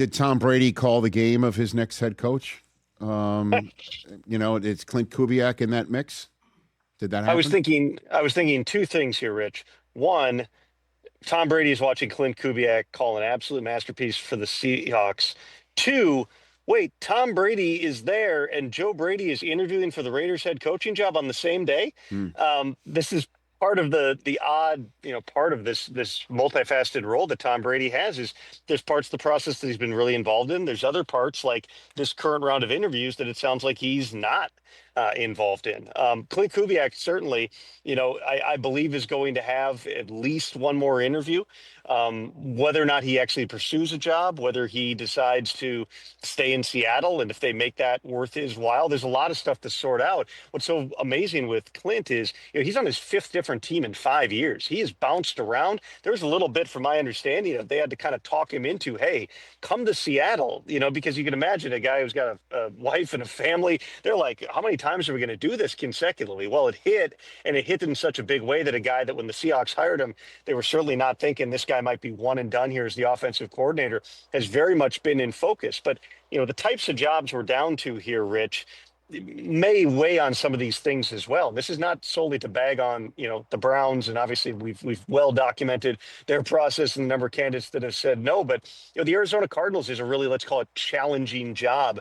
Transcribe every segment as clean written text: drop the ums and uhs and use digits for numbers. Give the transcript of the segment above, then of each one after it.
Did Tom Brady call the game of his next head coach? It's Clint Kubiak in that mix. Did that I was happen? thinking two things here, Rich. One, Tom Brady is watching Clint Kubiak call an absolute masterpiece for the Seahawks. Two, wait, Tom Brady is there and Joe Brady is interviewing for the Raiders head coaching job on the same day. Hmm. This is part of the odd, part of this multifaceted role that Tom Brady has. Is there's parts of the process that he's been really involved in. There's other parts like this current round of interviews that it sounds like he's not involved in. Clint Kubiak certainly, I believe is going to have at least one more interview. Whether or not he actually pursues a job, whether he decides to stay in Seattle, and if they make that worth his while, there's a lot of stuff to sort out. What's so amazing with Clint is, he's on his fifth different team in 5 years. He has bounced around. There was a little bit, from my understanding, that they had to kind of talk him into, hey, come to Seattle, because you can imagine a guy who's got a wife and a family. They're like, how many times are we going to do this consecutively? Well, it hit, and it hit in such a big way that a guy that when the Seahawks hired him, they were certainly not thinking this guy might be one and done here as the offensive coordinator, has very much been in focus. But, the types of jobs we're down to here, Rich, may weigh on some of these things as well. This is not solely to bag on, the Browns, and obviously we've well documented their process and the number of candidates that have said no. But the Arizona Cardinals is a really, let's call it, challenging job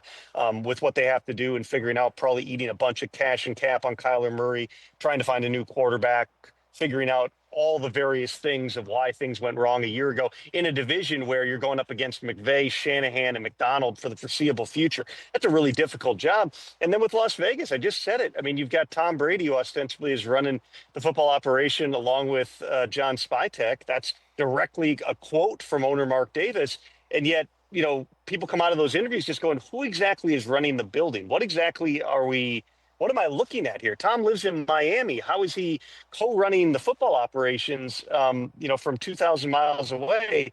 with what they have to do and figuring out, probably eating a bunch of cash and cap on Kyler Murray, trying to find a new quarterback, figuring out all the various things of why things went wrong a year ago in a division where you're going up against McVay, Shanahan, and McDonald for the foreseeable future. That's a really difficult job. And then with Las Vegas, I just said it. I mean, you've got Tom Brady, who ostensibly is running the football operation along with John Spytek. That's directly a quote from owner Mark Davis. And yet, people come out of those interviews just going, who exactly is running the building? What exactly what am I looking at here? Tom lives in Miami. How is he co-running the football operations, from 2,000 miles away?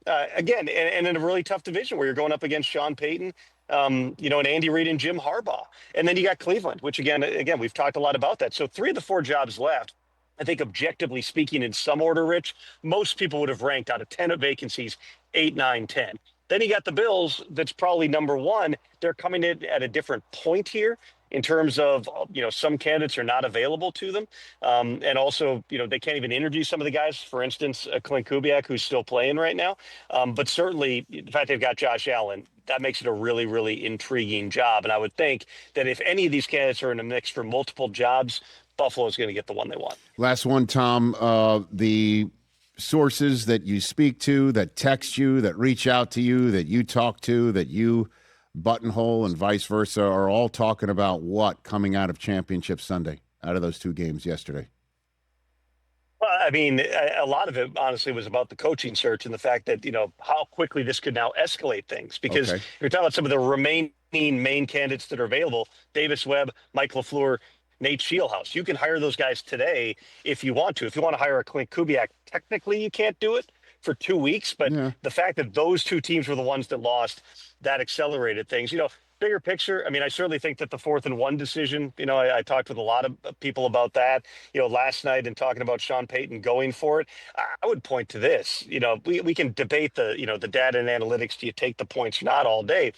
Again, and in a really tough division where you're going up against Sean Payton, and Andy Reid and Jim Harbaugh. And then you got Cleveland, which again, we've talked a lot about that. So 3 of the 4 jobs left. I think objectively speaking, in some order, Rich, most people would have ranked out of 10 vacancies, 8, 9, 10. Then you got the Bills. That's probably number 1. They're coming in at a different point here in terms of, some candidates are not available to them. And also, they can't even interview some of the guys, for instance, Clint Kubiak, who's still playing right now. But certainly the fact they've got Josh Allen, that makes it a really, really intriguing job. And I would think that if any of these candidates are in a mix for multiple jobs, Buffalo is going to get the one they want. Last one, Tom. The sources that you speak to, that text you, that reach out to you, that you talk to, that you buttonhole and vice versa, are all talking about what coming out of Championship Sunday, out of those 2 games yesterday? Well, I mean, a lot of it, honestly, was about the coaching search and the fact that, how quickly this could now escalate things. Because you're talking about some of the remaining main candidates that are available: Davis Webb, Mike LaFleur, Nate Shieldhouse. You can hire those guys today if you want to. If you want to hire a Clint Kubiak, technically you can't do it for 2 weeks. But the fact that those 2 teams were the ones that lost, that accelerated things. Bigger picture, I mean, I certainly think that the 4th and 1 decision, I talked with a lot of people about that, last night, and talking about Sean Payton going for it. I would point to this. We can debate the data and analytics. Do you take the points or not all day?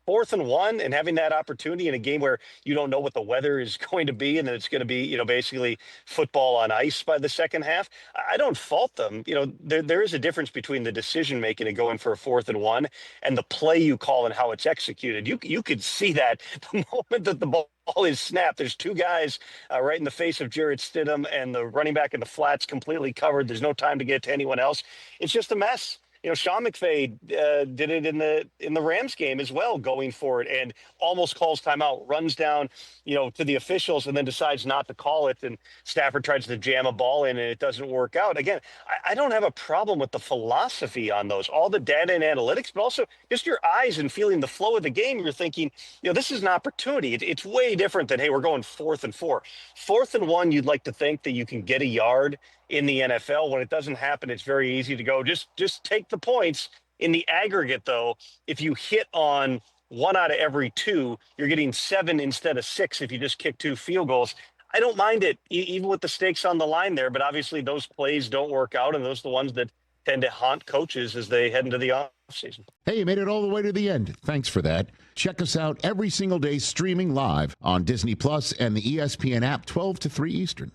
4th and 1, and having that opportunity in a game where you don't know what the weather is going to be, and then it's going to be, basically football on ice by the second half. I don't fault them. There is a difference between the decision making and going for a 4th and 1 and the play you call and how it's executed. You could see that the moment that the ball is snapped. There's 2 guys right in the face of Jarrett Stidham, and the running back in the flats completely covered. There's no time to get to anyone else. It's just a mess. Sean McVay did it in the Rams game as well, going for it, and almost calls timeout, runs down, to the officials, and then decides not to call it. And Stafford tries to jam a ball in, and it doesn't work out. Again, I don't have a problem with the philosophy on those, all the data and analytics, but also just your eyes and feeling the flow of the game. You're thinking, this is an opportunity. It's way different than, hey, we're going 4th and 4. 4th and 1, you'd like to think that you can get a yard in the NFL. When it doesn't happen, it's very easy to go, just take the points. In the aggregate, though, if you hit on 1 out of every 2, you're getting 7 instead of 6 if you just kick 2 field goals. I don't mind it, even with the stakes on the line there, but obviously those plays don't work out, and those are the ones that tend to haunt coaches as they head into the offseason. Hey, you made it all the way to the end. Thanks for that. Check us out every single day streaming live on Disney Plus and the ESPN app 12 to 3 Eastern.